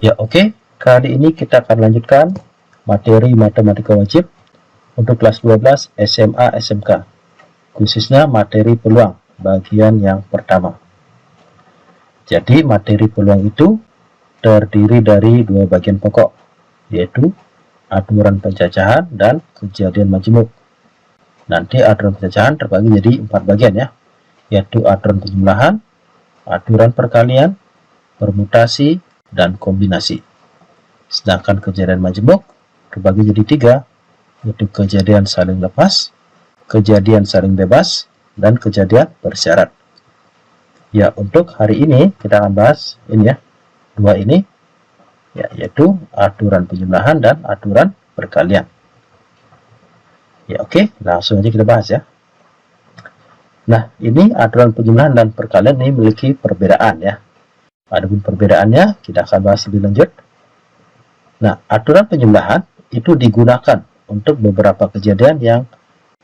Ya, oke. Kali ini kita akan lanjutkan materi matematika wajib untuk kelas 12 SMA SMK, khususnya materi peluang bagian yang pertama. Jadi materi peluang itu terdiri dari dua bagian pokok, yaitu aturan pencacahan dan kejadian majemuk. Nanti aturan pencacahan terbagi jadi 4 bagian ya, yaitu aturan penjumlahan, aturan perkalian, permutasi, dan kombinasi. Sedangkan kejadian majemuk terbagi jadi 3, yaitu kejadian saling lepas, kejadian saling bebas, dan kejadian bersyarat. Ya, untuk hari ini kita akan bahas ini ya, dua ini, ya, yaitu aturan penjumlahan dan aturan perkalian. Ya, oke, langsung aja kita bahas ya. Nah, ini aturan penjumlahan dan perkalian ini memiliki perbedaan ya. Adapun perbedaannya kita akan bahas lebih lanjut. Nah, aturan penjumlahan itu digunakan untuk beberapa kejadian yang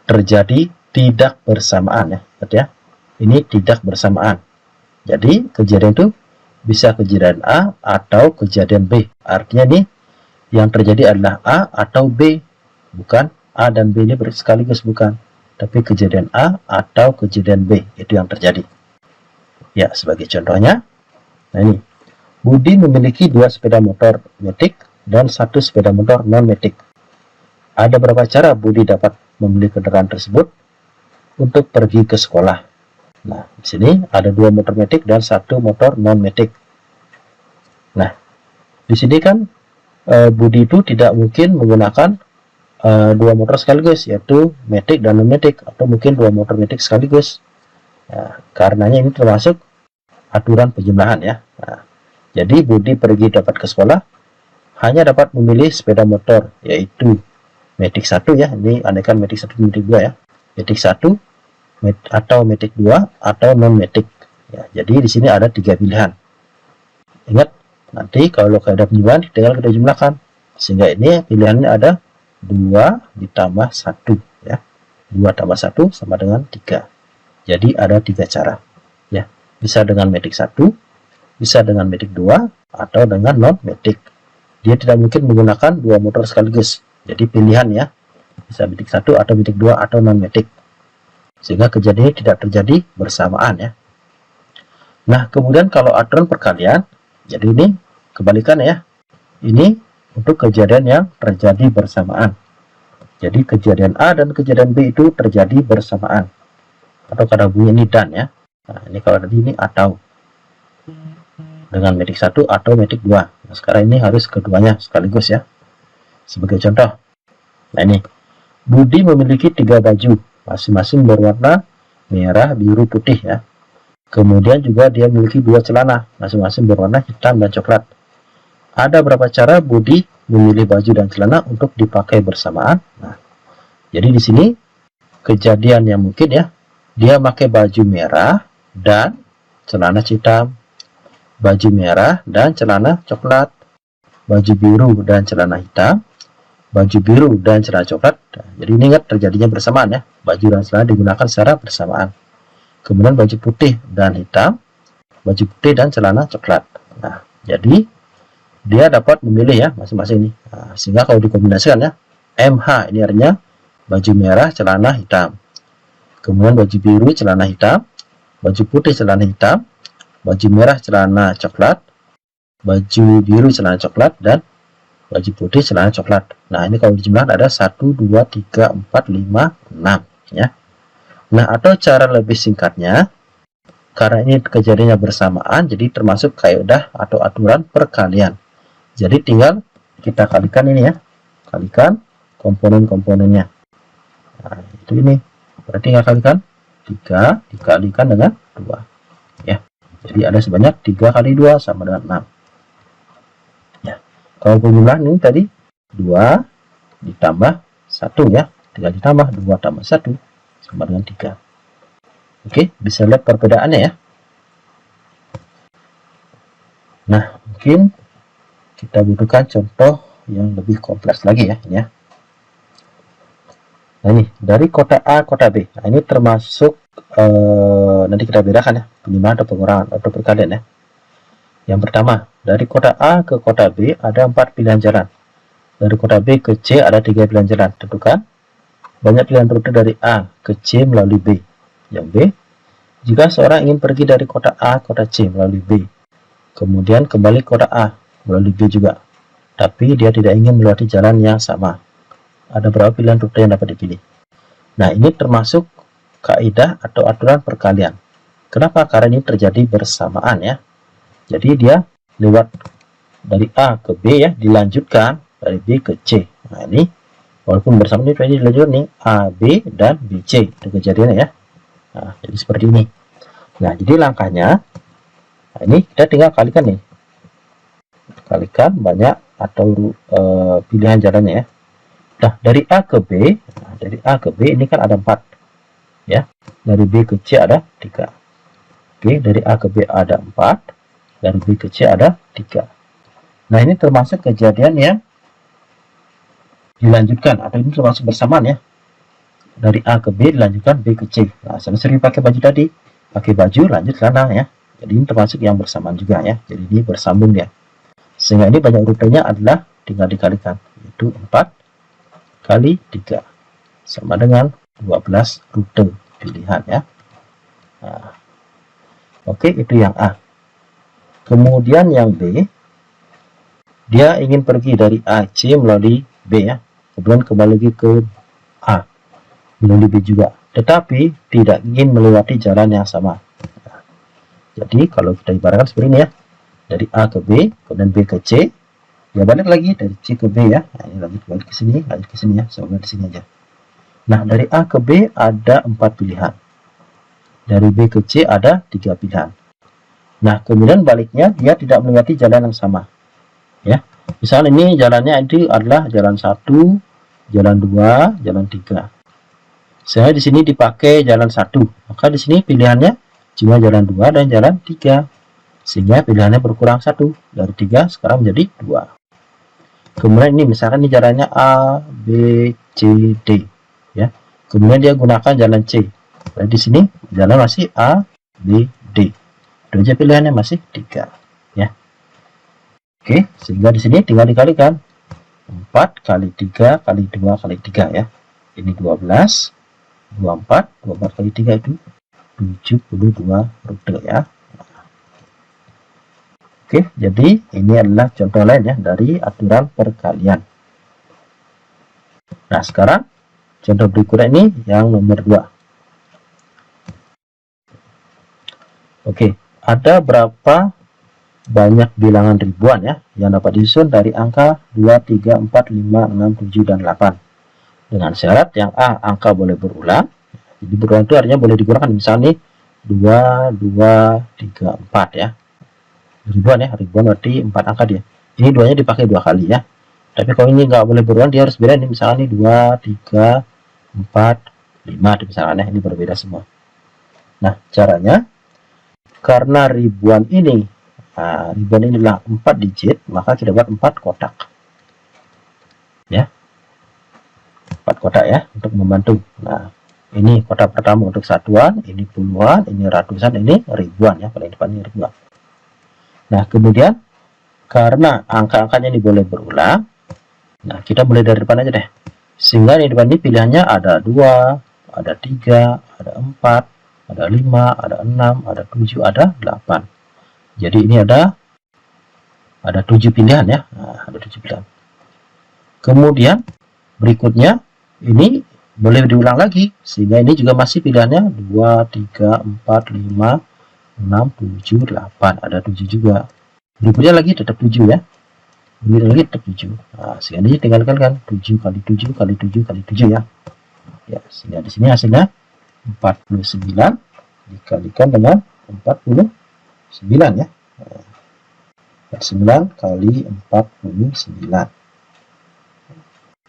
terjadi tidak bersamaan ya. Ini tidak bersamaan. Jadi kejadian itu bisa kejadian A atau kejadian B. Artinya nih yang terjadi adalah A atau B, bukan A dan B ini sekaligus, bukan. Tapi kejadian A atau kejadian B itu yang terjadi. Ya, sebagai contohnya, nah ini, Budi memiliki 2 sepeda motor metik dan 1 sepeda motor non-metik. Ada berapa cara Budi dapat membeli kendaraan tersebut untuk pergi ke sekolah? Nah, di sini ada 2 motor metik dan 1 motor non-metik. Nah, di sini kan Budi itu tidak mungkin menggunakan 2 motor sekaligus, yaitu metik dan non-metik, atau mungkin 2 motor metik sekaligus. Nah, karenanya ini termasuk aturan penjumlahan ya. Nah, jadi Budi pergi dapat ke sekolah hanya dapat memilih sepeda motor, yaitu metik 1 ya. Ini andaikan metik 1 metik 2 ya. Metik 1 atau metik 2 atau non metik ya. Jadi di sini ada 3 pilihan. Ingat, nanti kalau kaidah penjumlahan tinggal kita jumlahkan. Sehingga ini pilihannya ada 2 ditambah 1 ya. 2 tambah 1 sama dengan 3. Jadi ada 3 cara ya. Bisa dengan metik 1, bisa dengan metik 2, atau dengan non-metik. Dia tidak mungkin menggunakan 2 motor sekaligus. Jadi pilihan ya, bisa metik 1 atau metik 2 atau non-metik. Sehingga kejadian tidak terjadi bersamaan ya. Nah, kemudian kalau aturan perkalian, jadi ini kebalikan ya. Ini untuk kejadian yang terjadi bersamaan. Jadi kejadian A dan kejadian B itu terjadi bersamaan. Atau kata bunyi ini dan ya. Nah, ini kalau tadi ini atau dengan metik 1 atau metik 2. Nah, sekarang ini harus keduanya sekaligus ya. Sebagai contoh, nah ini, Budi memiliki 3 baju, masing-masing berwarna merah, biru, putih ya. Kemudian juga dia memiliki 2 celana, masing-masing berwarna hitam dan coklat. Ada berapa cara Budi memilih baju dan celana untuk dipakai bersamaan? Nah, jadi di sini kejadian yang mungkin ya, dia pakai baju merah dan celana hitam, baju merah dan celana coklat, baju biru dan celana hitam, baju biru dan celana coklat. Jadi ini ingat terjadinya bersamaan ya, baju dan celana digunakan secara bersamaan. Kemudian baju putih dan hitam, baju putih dan celana coklat. Nah, jadi dia dapat memilih ya masing-masing ini. Nah, sehingga kalau dikombinasikan ya, MH ini artinya baju merah celana hitam, kemudian baju biru celana hitam, baju putih celana hitam, baju merah celana coklat, baju biru celana coklat, dan baju putih celana coklat. Nah, ini kalau dijumlahkan ada 1, 2, 3, 4, 5, 6 ya. Nah, atau cara lebih singkatnya, karena ini kejadiannya bersamaan, jadi termasuk kaidah atau aturan perkalian. Jadi tinggal kita kalikan ini ya, kalikan komponen-komponennya. Nah, itu ini berarti tinggal kalikan 3 dikalikan dengan 2 ya. Jadi ada sebanyak 3 kali 2 sama dengan 6 ya. Kalau penjumlahan ini tadi 2 ditambah 1 ya, 3 ditambah 2 tambah 1 sama dengan 3. Oke, bisa lihat perbedaannya ya. Nah, mungkin kita butuhkan contoh yang lebih kompleks lagi ya, ini ya. Nah, ini dari kota A kota B. Nah, ini termasuk nanti kita bedakan ya, penjumlahan atau pengurangan atau perkalian ya. Yang pertama, dari kota A ke kota B ada 4 pilihan jalan. Dari kota B ke C ada 3 pilihan jalan. Tentukan banyak pilihan rute dari A ke C melalui B. Yang B, jika seorang ingin pergi dari kota A ke kota C melalui B, kemudian kembali ke kota A melalui B juga, tapi dia tidak ingin melewati jalan yang sama, ada berapa pilihan rute yang dapat dipilih? Nah, ini termasuk kaidah atau aturan perkalian. Kenapa? Karena ini terjadi bersamaan ya. Jadi dia lewat dari A ke B ya, dilanjutkan dari B ke C. Nah, ini walaupun bersamaan ini dilanjutkan nih A, B, dan B, C. Itu kejadiannya ya. Nah, jadi seperti ini. Nah, jadi langkahnya, nah ini kita tinggal kalikan nih. Kalikan banyak atau pilihan jalannya ya. Nah, dari A ke B, nah, dari A ke B ini kan ada 4 ya. Dari B ke C ada 3. Oke, dari A ke B ada 4, dari B ke C ada 3. Nah, ini termasuk kejadian yang dilanjutkan atau ini termasuk bersamaan ya. Dari A ke B dilanjutkan B ke C. Nah, sama sering pakai baju tadi, pakai baju lanjut celana ya. Jadi ini termasuk yang bersamaan juga ya. Jadi ini bersambung ya. Sehingga ini banyak rutenya adalah tinggal dikalikan, yaitu 4 kali 3 sama dengan 12 rute pilihan ya. Nah, oke, itu yang A. Kemudian yang B, dia ingin pergi dari A C melalui B ya, kemudian kembali lagi ke A melalui B juga, tetapi tidak ingin melewati jalan yang sama. Nah, jadi kalau kita ibaratkan seperti ini ya, dari A ke B, kemudian B ke C, ya balik lagi dari C ke B ya. Nah, ini lanjut balik ke sini ya, semoga di sini aja. Nah, dari A ke B ada 4 pilihan. Dari B ke C ada 3 pilihan. Nah, kemudian baliknya dia tidak melewati jalan yang sama. Ya. Misal ini jalannya itu adalah jalan 1, jalan 2, jalan 3. Saya di sini dipakai jalan 1, maka di sini pilihannya cuma jalan 2 dan jalan 3. Sehingga pilihannya berkurang 1, dari 3 sekarang menjadi 2. Kemudian ini misalkan ini jalannya A, B, C, D ya. Kemudian dia gunakan jalan C. Nah, di sini jalan masih A, B, D. Itu aja pilihannya masih 3 ya. Oke, sehingga di sini tinggal dikalikan 4 kali 3 kali 2 kali 3 ya. Ini 12, 24 kali 3 itu 72 rute ya. Oke, jadi ini adalah contoh lain ya dari aturan perkalian. Nah, sekarang contoh berikutnya ini yang nomor 2. Oke, ada berapa banyak bilangan ribuan ya yang dapat disusun dari angka 2, 3, 4, 5, 6, 7, dan 8. Dengan syarat yang A, angka boleh berulang. Jadi berulang itu artinya boleh digunakan, misalnya nih 2, 2, 3, 4 ya. Ribuan ya, ribuan berarti 4 angka dia. Ini 2-nya dipakai 2 kali ya. Tapi kalau ini nggak boleh berulang, dia harus beda nih, misalnya nih 2, 3, 4, 5 misalnya, ini berbeda semua. Nah, caranya karena ribuan ini, nah, ribuan ini adalah 4 digit, maka kita buat 4 kotak. Ya. 4 kotak ya untuk membantu. Nah, ini kotak pertama untuk satuan, ini puluhan, ini ratusan, ini ribuan ya, paling depan ini ribuan. Nah, kemudian karena angka-angkanya ini boleh berulang, nah kita mulai dari depan aja deh. Sehingga di depan ini pilihannya ada 2, ada 3, ada 4, ada 5, ada 6, ada 7, ada 8. Jadi ini ada 7 pilihan ya. Nah, ada 7 pilihan. Kemudian berikutnya ini boleh diulang lagi, sehingga ini juga masih pilihannya 2, 3, 4, 5, 6, 7, 8, ada 7 juga. Berikutnya lagi tetap 7 ya. Berikutnya lagi tetap 7. Nah, sehingga ini tinggalkan kan 7 kali 7 kali 7 kali 7 ya. Ya, sehingga di sini hasilnya 49 dikalikan dengan 49 ya. 9 kali 49.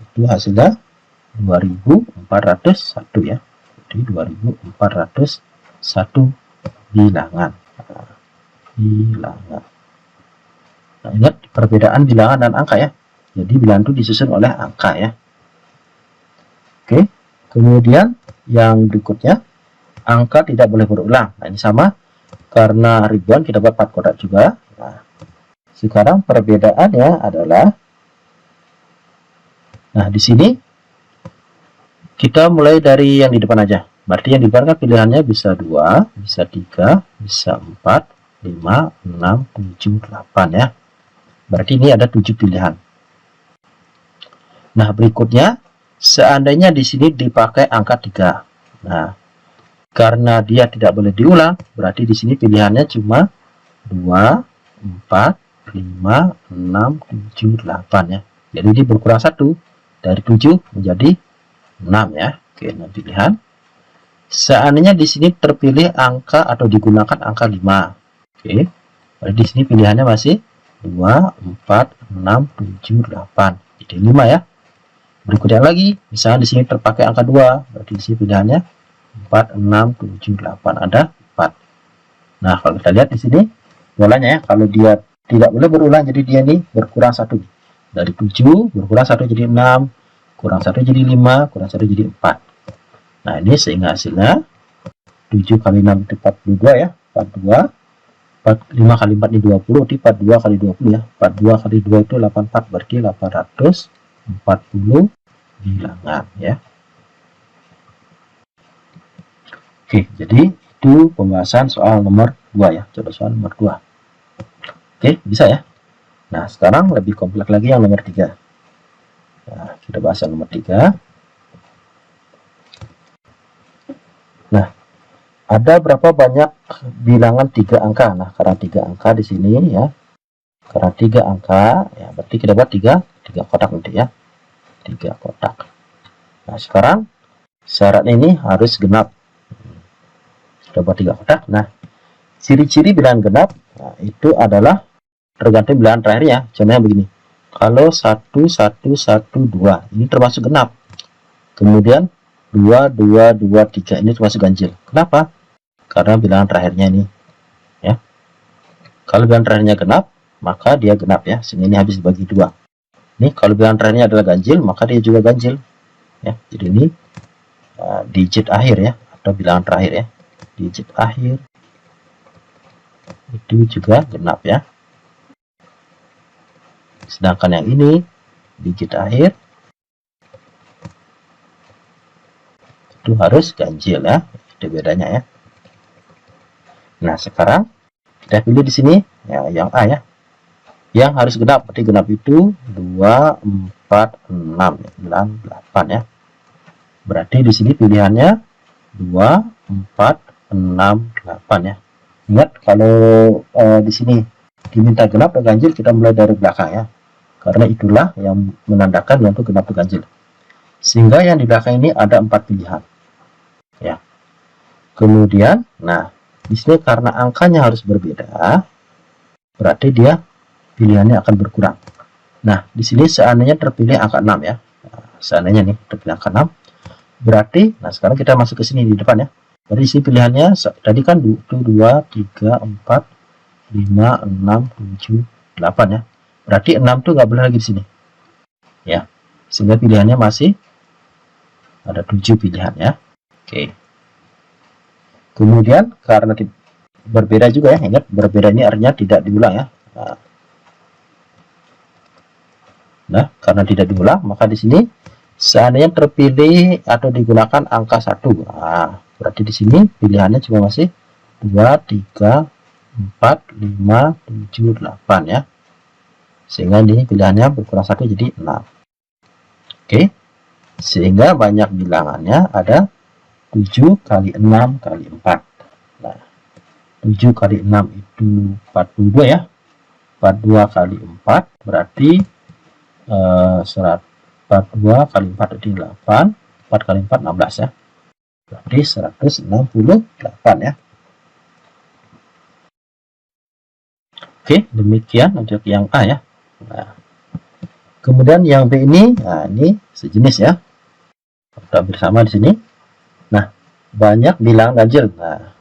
Itu hasilnya 2401 ya. Jadi 2401 bilangan. Bilangan. Nah, ingat perbedaan bilangan dan angka ya. Jadi bilangan itu disusun oleh angka ya. Oke. Kemudian yang berikutnya, angka tidak boleh berulang. Nah, ini sama. Karena ribuan kita buat 4 kotak juga. Nah, sekarang perbedaannya adalah, nah di sini kita mulai dari yang di depan aja. Berarti yang di depan kan pilihannya bisa 2, bisa 3, bisa 4, 5, 6, 7, 8 ya. Berarti ini ada 7 pilihan. Nah, berikutnya seandainya di sini dipakai angka 3. Nah, karena dia tidak boleh diulang, berarti di sini pilihannya cuma 2, 4, 5, 6, 7, 8 ya. Jadi ini berkurang 1 dari 7 menjadi 6 ya. Oke, 6 pilihan. Seandainya di sini terpilih angka atau digunakan angka 5. Oke. Berarti di sini pilihannya masih 2, 4, 6, 7, 8. Jadi 5 ya. Berikutnya lagi, misalnya di sini terpakai angka 2, berarti di sini pilihannya 4, 6, 7, 8. Ada 4. Nah, kalau kita lihat di sini polanya ya, kalau dia tidak boleh berulang, jadi dia ini berkurang 1. Dari 7 berkurang 1 jadi 6, kurang 1 jadi 5, kurang 1 jadi 4. Nah, ini sehingga hasilnya 7 kali 6 itu 42 ya, 42. 5 kali 4 ini 20, jadi 42 kali 20 ya. 42 kali 2 itu 84, berarti 840 bilangan ya. Oke, jadi itu pembahasan soal nomor 2 ya, contoh soal nomor 2. Oke, bisa ya. Nah, sekarang lebih kompleks lagi yang nomor 3. Nah, kita bahas yang nomor 3. Nah, ada berapa banyak bilangan 3 angka? Nah, karena 3 angka di sini ya. Karena 3 angka, ya berarti kita buat 3 kotak nanti ya. 3 kotak. Nah, sekarang syarat ini harus genap. Kita buat 3 kotak. Nah, ciri-ciri bilangan genap, nah, itu adalah tergantung bilangan terakhir ya. Contohnya begini. Kalau 1, 1, 1, 2, ini termasuk genap. Kemudian 2, 2, 2, 3, ini termasuk ganjil. Kenapa? Karena bilangan terakhirnya ini. Ya. Kalau bilangan terakhirnya genap, maka dia genap ya. Sehingga ini habis dibagi 2. Ini kalau bilangan terakhirnya adalah ganjil, maka dia juga ganjil. Ya. Jadi ini digit akhir ya, atau bilangan terakhir ya. Digit akhir itu juga genap ya. Sedangkan yang ini digit akhir itu harus ganjil ya. Itu bedanya ya. Nah, sekarang kita pilih di sini ya, yang A ya. Yang harus genap, berarti genap itu 2, 4, 6, 9, 8 ya. Berarti di sini pilihannya 2, 4, 6, 8 ya. Ingat kalau di sini diminta genap dan ganjil, kita mulai dari belakang ya. Karena itulah yang menandakan untuk genap dan ganjil. Sehingga yang di belakang ini ada 4 pilihan. Ya. Kemudian, nah, di sini karena angkanya harus berbeda, berarti dia pilihannya akan berkurang. Nah, di sini seandainya terpilih angka 6 ya. Nah, seandainya nih terpilih angka 6, berarti, nah sekarang kita masuk ke sini di depan ya. Jadi sini pilihannya tadi kan 2, 3, 4, 5, 6, 7, 8 ya. Berarti 6 tuh nggak boleh lagi di sini. Ya. Sehingga pilihannya masih ada 7 pilihan ya. Oke. Kemudian karena berbeda juga ya, ingat berbeda ini artinya tidak diulang ya. Nah, karena tidak diulang, maka di sini seandainya terpilih atau digunakan angka 1. Nah, berarti di sini pilihannya cuma masih 2, 3, 4, 5, 7, 8 ya. Sehingga ini pilihannya berkurang 1 jadi 6. Oke. Sehingga banyak bilangannya ada 7 kali 6 kali 4. Nah, 7 kali 6 itu 42 ya. 42 kali 4 berarti 42 kali 4 itu 8. 4 kali 4 16 ya. Berarti 168 ya. Oke, demikian untuk yang A ya. Nah, kemudian yang B ini, nah ini sejenis ya. Kita bersama di sini. Nah, banyak bilangan ganjil. Nah,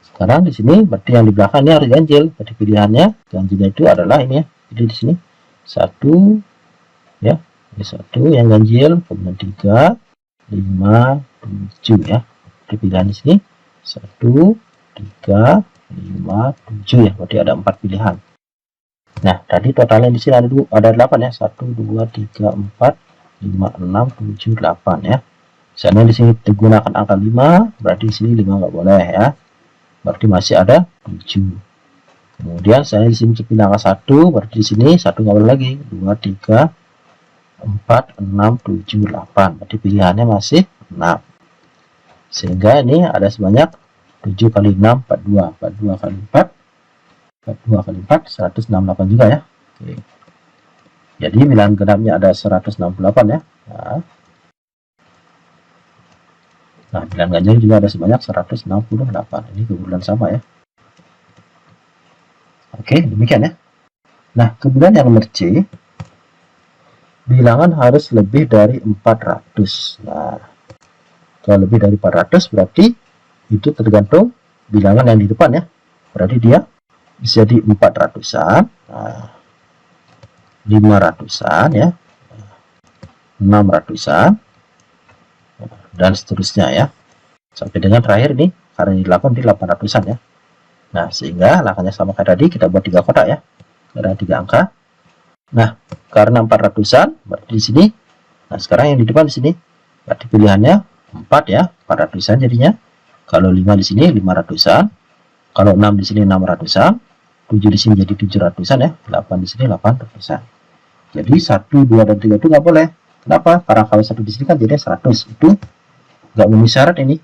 sekarang di sini berarti yang di belakang ini harus ganjil. Jadi pilihannya ganjilnya itu adalah ini ya. Jadi di sini 1 ya, ini 1 yang ganjil, kemudian 3, 5, 7 ya. Jadi pilihan di sini 1, 3, 5, 7 ya, berarti ada 4 pilihan. Nah, tadi totalnya di sini ada 8 ya, 1, 2, 3, 4, 5, 6, 7, 8 ya. Misalnya di sini digunakan angka 5, berarti di sini 5 nggak boleh ya. Berarti masih ada 7. Kemudian saya di sini pilih angka 1, berarti di sini 1 nggak boleh lagi. 2, 3, 4, 6, 7, 8. Berarti pilihannya masih 6. Sehingga ini ada sebanyak 7 kali 6, 42. 42 kali 4, 42 kali 4, 168 juga ya. Oke. Jadi bilangan genapnya ada 168 ya. Nah, bilangan ganjil juga ada sebanyak 168. Ini kebetulan sama ya. Oke, demikian ya. Nah, kemudian yang nomor C, bilangan harus lebih dari 400. Nah, kalau lebih dari 400 berarti itu tergantung bilangan yang di depan ya. Berarti dia bisa di 400-an, 500-an ya, 600-an, dan seterusnya ya. Sampai dengan terakhir nih, karena ini 8 di 800-an ya. Nah, sehingga langkahnya sama kayak tadi, kita buat 3 kotak ya. Ada 3 angka. Nah, karena 400-an, berarti di sini. Nah, sekarang yang di depan di sini, berarti pilihannya 4 ya, 400-an jadinya. Kalau 5 di sini 500-an. Kalau 6 di sini 600-an. 7 di sini jadi 700-an ya. 8 di sini 800-an. Jadi 1, 2, dan 3 itu nggak boleh. Kenapa? Karena kalau 1 di sini kan jadi 100. Itu nggak memenuhi syarat ini.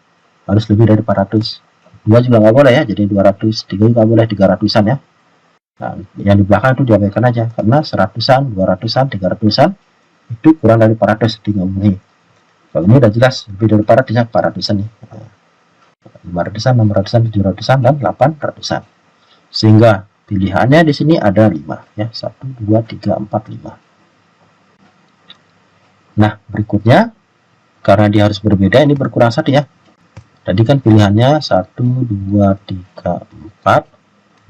Harus lebih dari 400. 2 juga nggak boleh ya, jadi 200. 3 juga nggak boleh, 300-an ya. Nah, yang di belakang itu diabaikan aja. Karena 100-an, 200-an, 300-an itu kurang dari 400. Jadi nggak memenuhi. Kalau ini udah jelas, lebih dari 400 ya, 400-an ya. 500-an, 600-an, 700-an, dan 800-an. Sehingga pilihannya di sini ada 5 ya. 1, 2, 3, 4, 5. Nah, berikutnya karena dia harus berbeda, ini berkurang 1 ya. Tadi kan pilihannya 1, 2, 3, 4,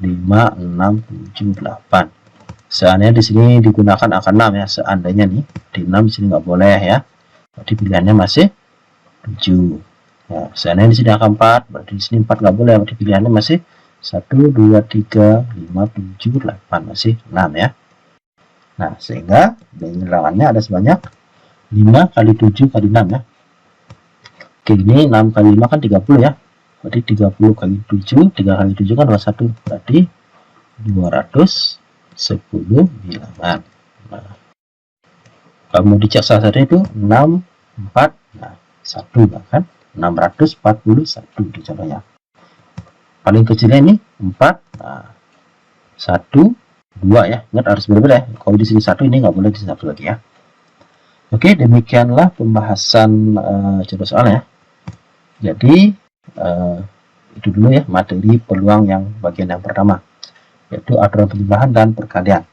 5, 6, 7, 8. Seandainya di sini digunakan angka 6 ya. Seandainya nih di 6 di sini nggak boleh ya. Berarti pilihannya masih 7. Ya, seandainya di sini angka 4, berarti di sini 4 nggak boleh. Berarti pilihannya masih 1, 2, 3, 5, 7, 8, masih 6 ya. Nah, sehingga bilangannya ada sebanyak 5 kali 7 kali 6 ya. Oke, ini 6 kali 5 kan 30 ya. Berarti 30 kali 7, 3 kali 7 kan 21. Berarti 210 bilangan. Nah, kalau mau dicek salah satu itu 6, 4, nah 1 kan. 641 di contohnya. Paling kecilnya ini 4, nah 1, 2 ya. Ingat harus berbeda ya. Kalau di sini 1, ini nggak boleh di sini 1 lagi ya. Oke, demikianlah pembahasan contoh soal ya. Jadi itu dulu ya materi peluang yang bagian yang pertama, yaitu aturan penjumlahan dan perkalian.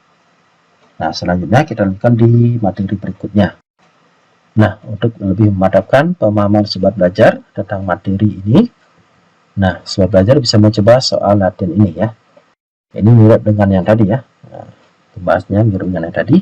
Nah, selanjutnya kita lanjutkan di materi berikutnya. Nah, untuk lebih memadamkan pemahaman sobat belajar tentang materi ini, nah, sobat belajar bisa mencoba soal latihan ini ya. Ini mirip dengan yang tadi ya. Nah, pembahasannya mirip dengan yang tadi.